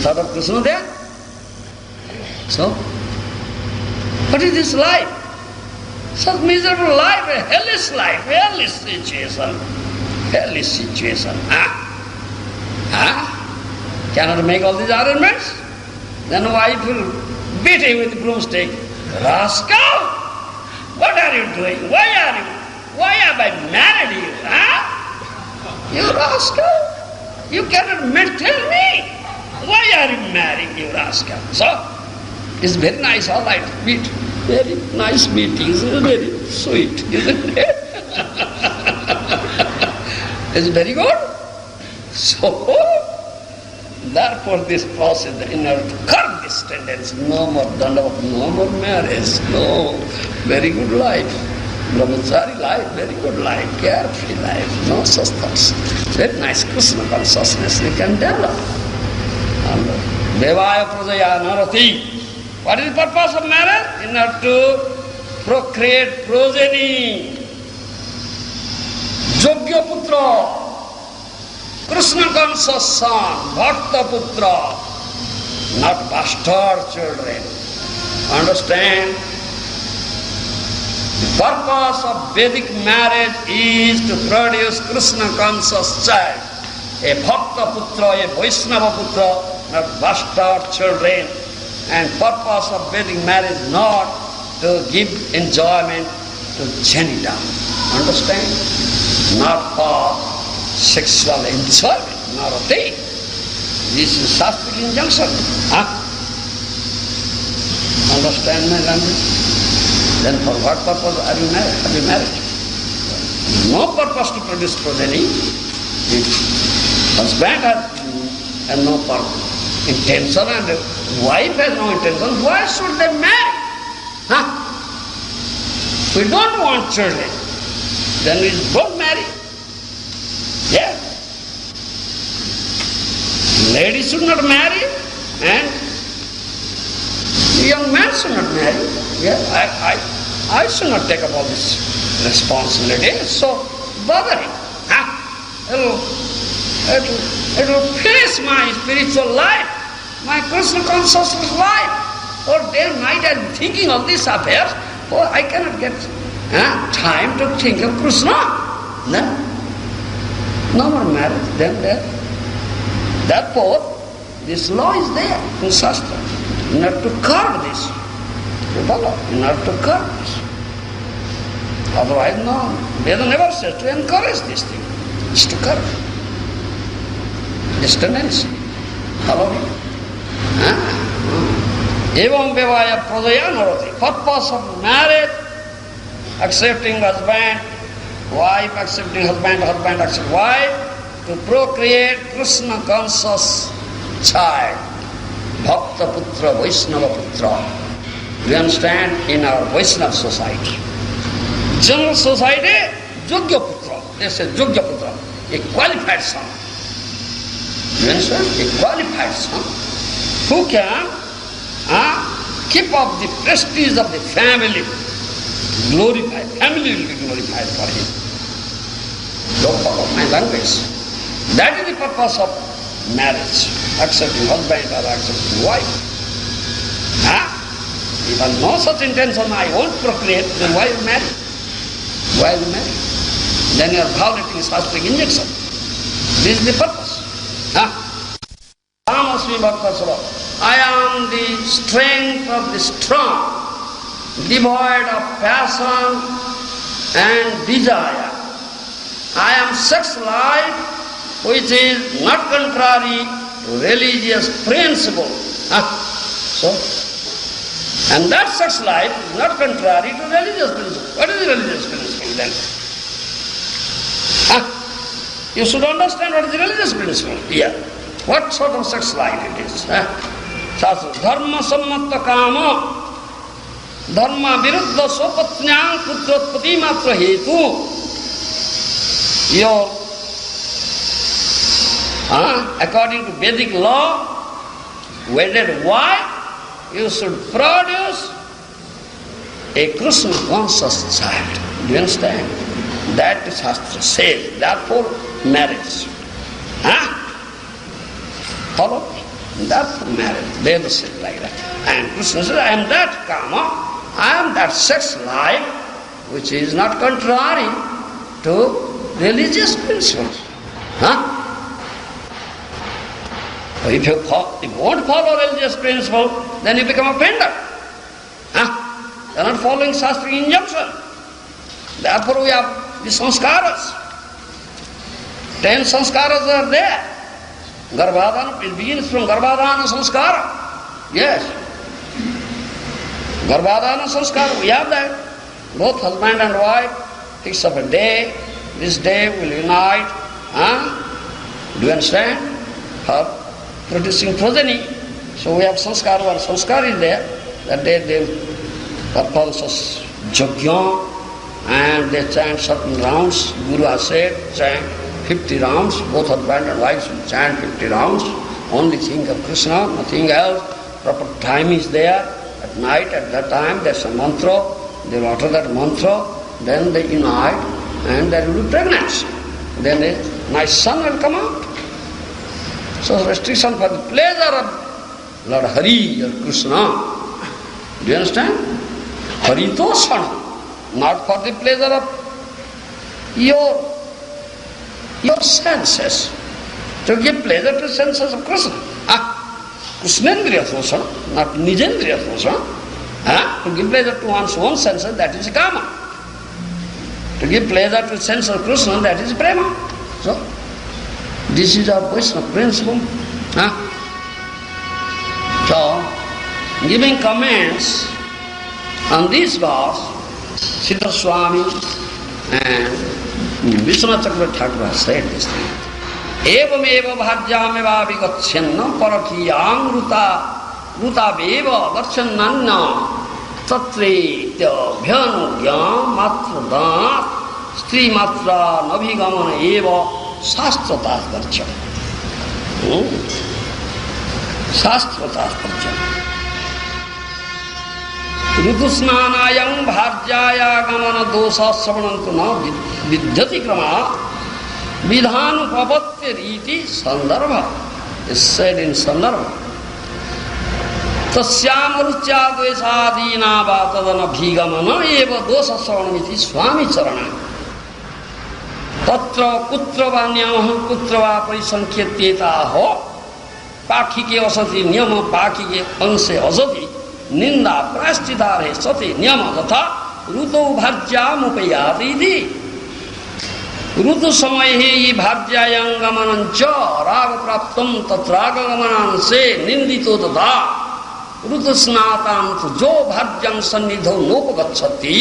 thought of Krishna there? So, what is this life? Such miserable life, a hellish situation. Hellish situation. Cannot make all these arrangements? Then wife will beat him with the broomstick. Rascal! What are you doing? Why have I married you? You rascal! You cannot tell me. Why are you marrying, you rascal? So, it's very nice, all right, meet. Very nice meetings, very sweet, isn't it? It's very good. So, therefore this process in order to curb this tendency, no more dandavat, no more marriage, no, very good life. Brahmachari life, very good life, carefree life, no such thoughts. Very nice Krishna consciousness we can develop. And Devaya Prajaya Narati. What is the purpose of marriage? In order to procreate progeny. Yogya Putra, Krishna conscious son, Bhakta Putra, not bastard children. Understand? The purpose of Vedic marriage is to produce Krishna conscious child. A Bhakta Putra, a Vaishnava Putra, not bastard children. And purpose of Vedic marriage not to give enjoyment to jnana. Understand? Not for sexual enjoyment, not a thing. This is Shastric injunction. Understand my language? Then for what purpose are you married? Have you married? No purpose to produce progeny. If husband has no intention and wife has no intention, why should they marry? We don't want children. Then we don't marry. Yeah. Ladies should not marry and young man should not marry. Yeah, I should not take up all this responsibility. It's so bothering. It will finish my spiritual life, my Krishna consciousness life. Or day and night I am thinking of these affairs. Oh, I cannot get time to think of Krishna. No more marriage, then there. Therefore, this law is there in Shastra. In order to curb this. You follow? In order to curb this. Otherwise, no. Veda never says to encourage this thing. It's to curb. This tendency. Follow me? Evam vivaya pradaya narati. Purpose of marriage, accepting husband, wife accepting husband, husband accepting wife, to procreate Krishna conscious child. Bhakta Putra, Vaishnava Putra. We understand in our Vaishnava society. General society, Yogya Putra. They say Yogya Putra, a qualified son. You understand? A qualified son who can keep up the prestige of the family. Glorified. Family will be glorified for him. Don't follow my language. That is the purpose of marriage. Accepting husband or accepting wife. If I have no such intention, I won't procreate, then why you marry? Why you marry? Then you are violating Shastric injunction. This is the purpose. Tamasmi Bhaktasura. I am the strength of the strong, devoid of passion and desire. I am sex life which is not contrary to religious principle. And that sex life is not contrary to religious principle. What is the religious principle then? You should understand what is the religious principle here. What sort of sex life it is. Dharma sammatta kama, dharma viruddha swapatnyang putrotpati matra hetu. Your, according to Vedic law, wedded wife, you should produce a Krishna conscious child. Do you understand? That is Shastra says. Therefore, marriage. Follow? That's marriage. Veda says like that. And Krishna says, I am that kama, I am that sex life which is not contrary to religious principles. Huh? If you won't follow religious principle, then you become offender. Huh? You are not following Shastric injunction. Therefore we have the sanskaras. 10 sanskaras are there. Garbhadana, it begins from Garbhadana sanskara. Yes. Garbhadana sanskara, we have that. Both husband and wife fix up a day. This day will unite. Huh? Do you understand? For producing progeny. So we have sanskara, or sanskara is there. That day they perform such yajna and they chant certain rounds. Guru has said, chant 50 rounds. Both husband and wife should chant 50 rounds. Only think of Krishna, nothing else. Proper time is there. At night, at that time, there's a mantra. They will utter that mantra. Then they unite and there will be pregnancy. Then a nice son will come out. So restriction for the pleasure of Lord Hari or Krishna. Do you understand? Haritosana. Not for the pleasure of your senses. To give pleasure to senses of Krishna. Krishnendriya Tosana, not Nijendriya Tosana. To give pleasure to one's own senses, that is kama. To give pleasure to sense of Krishna, that is prema. So, this is our Vaishnava principle. So, giving comments on this verse, Siddha Swami and Vishwanath Chakravarti Thakur has said this thing. Evam eva bhajyameva vigacchyanna parakiyam ruta beva darshannanya tatretya bhyanugyam matradat stri matra nabhigamana eva shastratas darcha. Shastratas darcha. Rutusnanayam bhajyaya gamana dosa sravanantu na vidyati krama vidhanu pavatya riti sandarbha. Is said in sandarbha. Tasyamaruchya dvesadina vatadana bhigamana eva dosa sravanamiti swami charana. Tatra kutra vanyamaha kutra va parisankhyatetaho pakhi asati niyama pakhi anse asati निंदा प्रायश्चितारे सति नियम तथा ऋतु भाज्यामुपयाति ऋतु समय ही भाज्यायंगमनंच राग प्राप्तम तत्रागमनां से निंदितो तथा ऋतु स्नातां जो भाज्यं सन्निधौ नोपगच्छति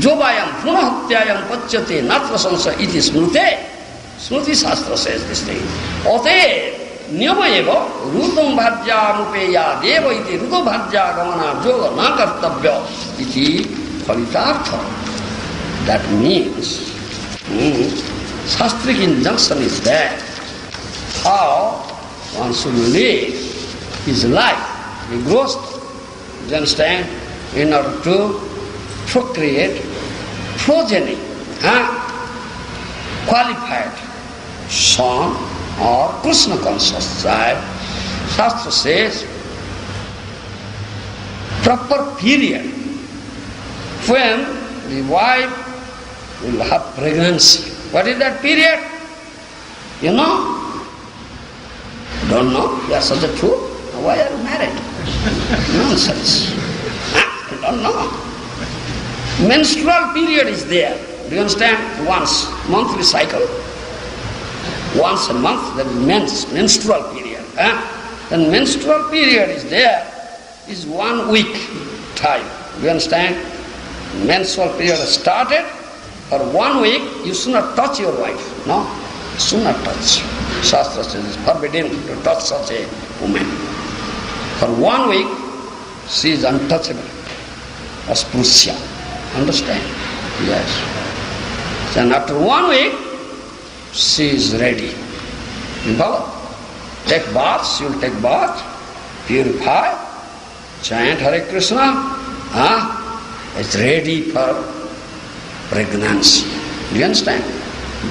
जो वायं पुनः हत्यायं पच्यते नात्र संशय इति स्मृति शास्त्र says this thing. अतएव नियम एव ऋतुम भाज्यामुपेयादेव इति ऋतु भाज्यागमनार्योग न कर्तव्य इति फलितार्थ. That means Shastric injunction is there. How one should live his life, the growth, you understand, in order to procreate progeny, qualified son or Krishna conscious child. Shastra says proper period when the wife will have pregnancy. What is that period? You know? Don't know? You are such a fool. Why are you married? Nonsense. You don't know. Menstrual period is there. Do you understand? Once, monthly cycle. Once a month, that is menstrual period. Then menstrual period is there, is 1 week time. Do you understand? Menstrual period has started. For 1 week, you should not touch your wife. No, you should not touch. Shastra says it's forbidden to touch such a woman. For 1 week, she is untouchable. Asprusya. Understand? Yes. Then after 1 week, she is ready. You follow? Take bath, she will take bath, purify, chant Hare Krishna. It's ready for pregnancy. Do you understand?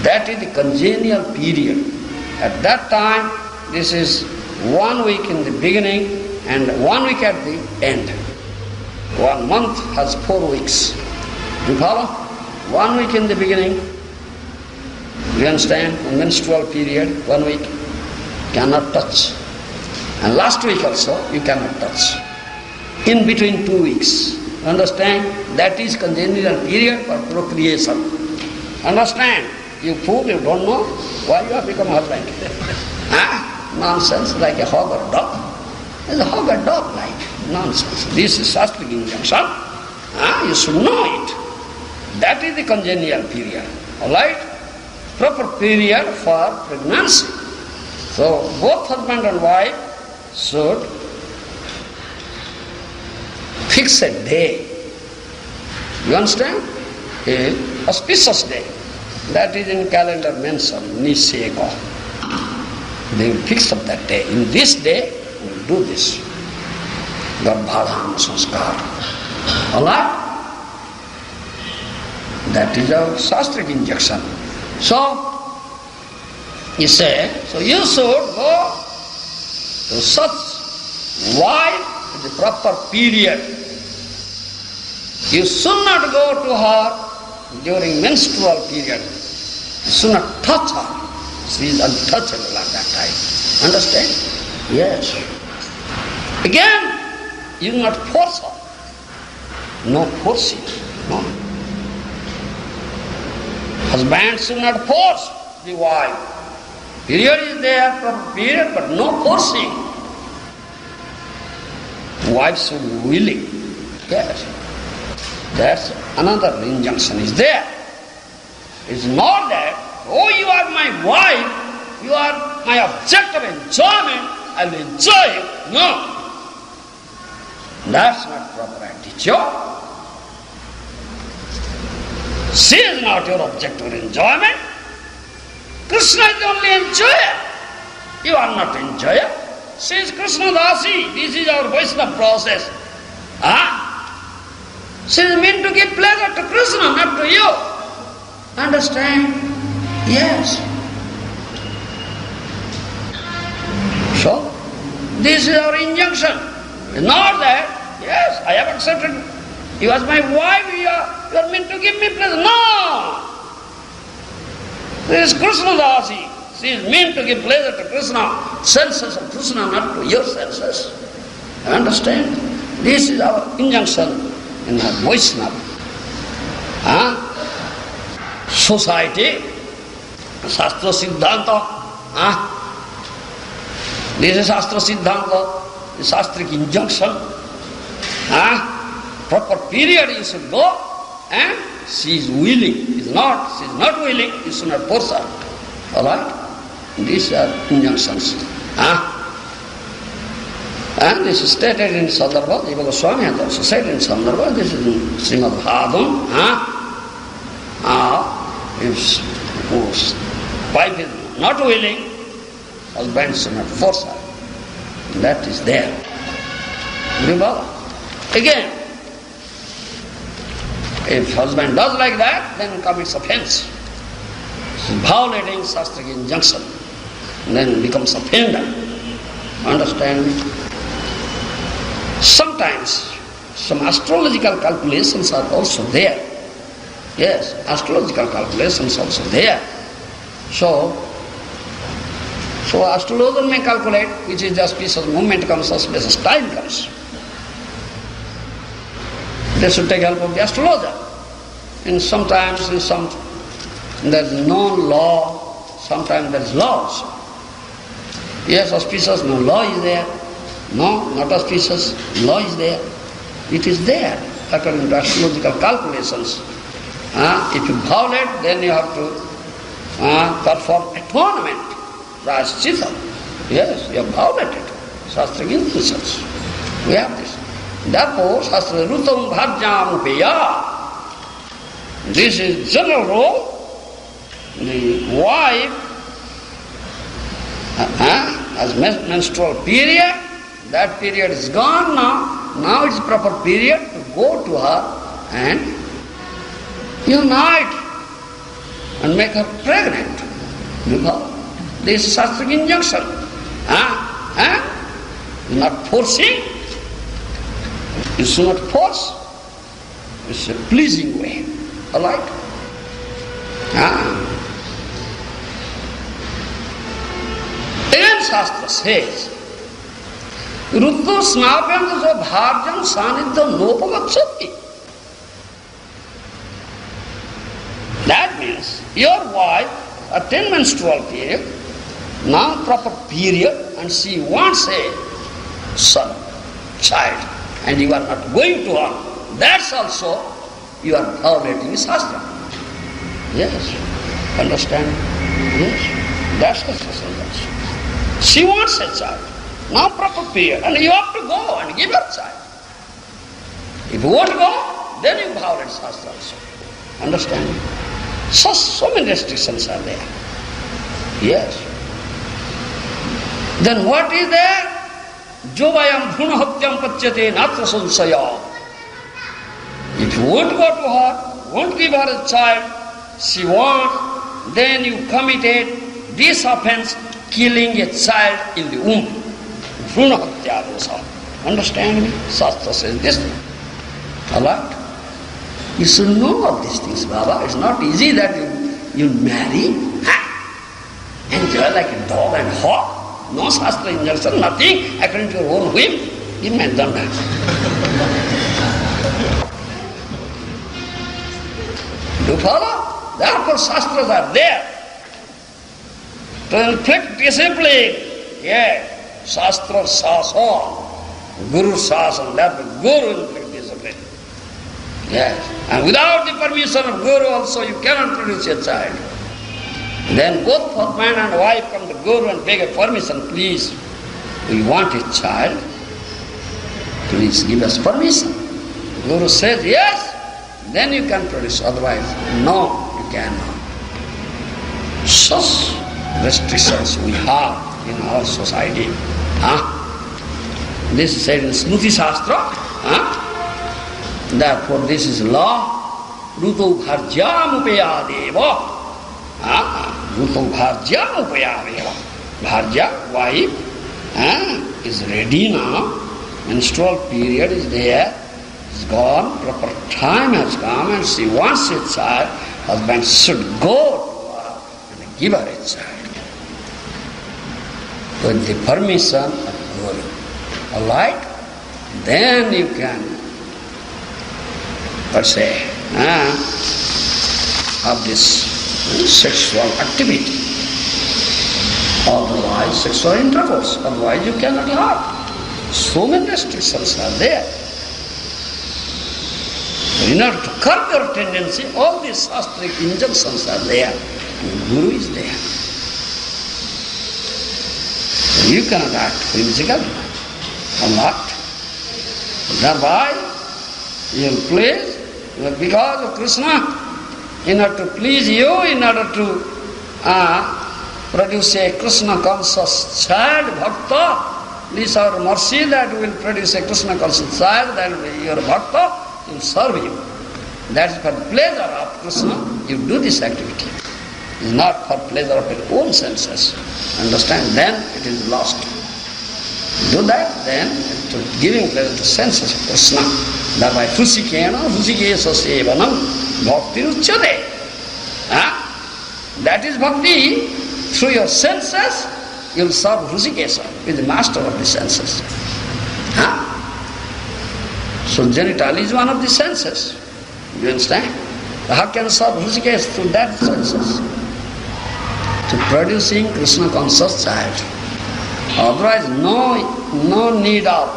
That is the congenial period. At that time, this is 1 week in the beginning and 1 week at the end. 1 month has 4 weeks. You follow? 1 week in the beginning, you understand, menstrual period, 1 week, cannot touch. And last week also, you cannot touch. In between 2 weeks, understand, that is congenital period for procreation. Understand? You fool, you don't know why you have become husband. Nonsense, like a hog or dog. There's a hog or dog like nonsense. This is Shastric injunction. You should know it. That is the congenital period. Alright? Proper period for pregnancy. So both husband and wife should fix a day. You understand? A auspicious day. That is in calendar mentioned, ISKCON. They will fix up that day. In this day, we will do this. Garbhadhana sanskar. Alright? That is our Shastric injunction. So, you say, so you should go to such wife at the proper period. You should not go to her during menstrual period. You should not touch her. She is untouchable at that time. Understand? Yes. Again, you do not force her. No forcing. No. Husband should not force the wife. Period is there, proper period, but no forcing. Wife should be willing. Yes. That's another injunction is there. It's not that, oh, you are my wife, you are my object of enjoyment, I will enjoy it. No. That's not proper attitude. She is not your object of enjoyment. Krishna is the only enjoyer. You are not enjoyer. She is Krishna Dasi. This is our Vaishnava process. She is meant to give pleasure to Krishna, not to you. Understand? Yes. So, this is our injunction. Not that, yes, I have accepted you as my wife, you are meant to give me pleasure. No! This is Krishna Dasi. She is meant to give pleasure to Krishna. Senses of Krishna, not to your senses. Understand? This is our injunction in our Vaishnava society, Shastra Siddhanta. This is Shastra Siddhanta, the Shastric injunction. Proper period you should go, and she is willing. She is not willing, you should not force her. Alright? These are injunctions. And this is stated in Sandarbha. Jiva Goswami has also said in Sandarbha. This is in Srimad Bhagavatam. If whose wife is not willing, husband should not force her. That is there. Again, if husband does like that, then commits offense. Violating Shastric injunction. Then becomes offender. Understand me? Sometimes some astrological calculations are also there. Yes, astrological calculations also there. So astrologer may calculate which is the auspicious moment comes, auspicious time comes. They should take help of the astrologer. And sometimes there is no law, sometimes there is laws. Yes, auspicious, no law is there. No, not auspicious, law is there. It is there, according to astrological calculations. If you violate, then you have to perform atonement, prashchitta. Yes, you have violated Shastric injunctions. We have this. Therefore, Shastra Rutam Bhajyam Upeya. This is general rule. The wife has menstrual period. That period is gone now. Now it's proper period to go to her and unite and make her pregnant. You know? This is Shastric injunction. You're not forcing. You should not force. It's a pleasing way. All right? Again Shastra says, Ruddha snapyam bharjam sanidham nopagacchati. That means your wife attained menstrual period, now proper period, and she wants a son, child, and you are not going to her. That's also you are violating the Shastra. Yes. Understand? Yes. That's the Shastra. She wants a child, now proper period, and you have to go and give her child. If you won't go, then you violate Shastra also. Understand? So many restrictions are there. Yes. Then what is there? Jovayam bhunahatyam pachyate natra sansaya. If you won't go to her, won't give her a child, she wants, then you committed this offense, killing a child in the womb. Bhunahatya dosa. Understand me? Shastra says this. Alright? You should know all these things, Baba. It's not easy that you marry, enjoy like a dog and hawk. No Shastra injunction, nothing, according to your own whim. Give me a danda. Do you follow? Therefore Shastras are there to inflict discipline. Yeah, Shastra Sasan, Guru Sasan, therefore Guru inflict discipline. Yes. And without the permission of Guru also you cannot produce a child. Then both husband and wife come to Guru and beg a permission, please, we want a child, please give us permission. Guru says yes, then you can produce, otherwise no, you cannot. Such restrictions we have in our society. This is said in Smriti Shastra. Therefore this is law. Ruto bharjam upayadeva. Ruto bharjam upayadeva. Bharja, wife, is ready now. Menstrual period is there. It's gone. Proper time has come and she wants a child. Husband should go to her and give her a child. With the permission of Guru. Alright? Then you can per se, of this sexual activity. Otherwise, sexual intercourse. Otherwise, you cannot have. So many restrictions are there. In order to curb your tendency, all these shastric injunctions are there. And Guru is there. You cannot act whimsically or not. Thereby, you will please. Because of Krishna, in order to please you, in order to produce a Krishna conscious child, bhakta, please have mercy that will produce a Krishna conscious child, that will be your bhakta, will serve you. That is for the pleasure of Krishna, you do this activity. It is not for pleasure of your own senses. Understand? Then it is lost. Do that, then to giving pleasure to senses of Krishna. Thereby Husikena, Husikesa Sevanam, Bhakti Uchyate. That is bhakti. Through your senses, you will serve Husikesa, with the master of the senses. So genital is one of the senses. You understand? How can you serve Husikesa through that senses? To producing Krishna conscious child. Otherwise, no need of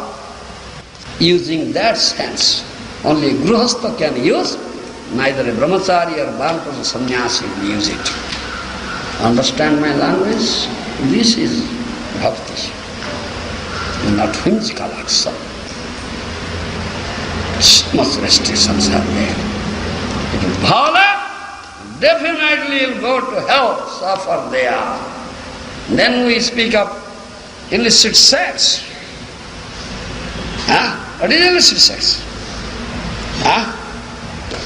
using that sense. Only a Grihastha can use, neither a Brahmachari or Bhāgavata sannyasi will use it. Understand my language? This is bhakti, not whimsical action. So much restrictions are there. If you violate, definitely you will go to hell, suffer there. Then we speak of illicit sex. What is illicit sex?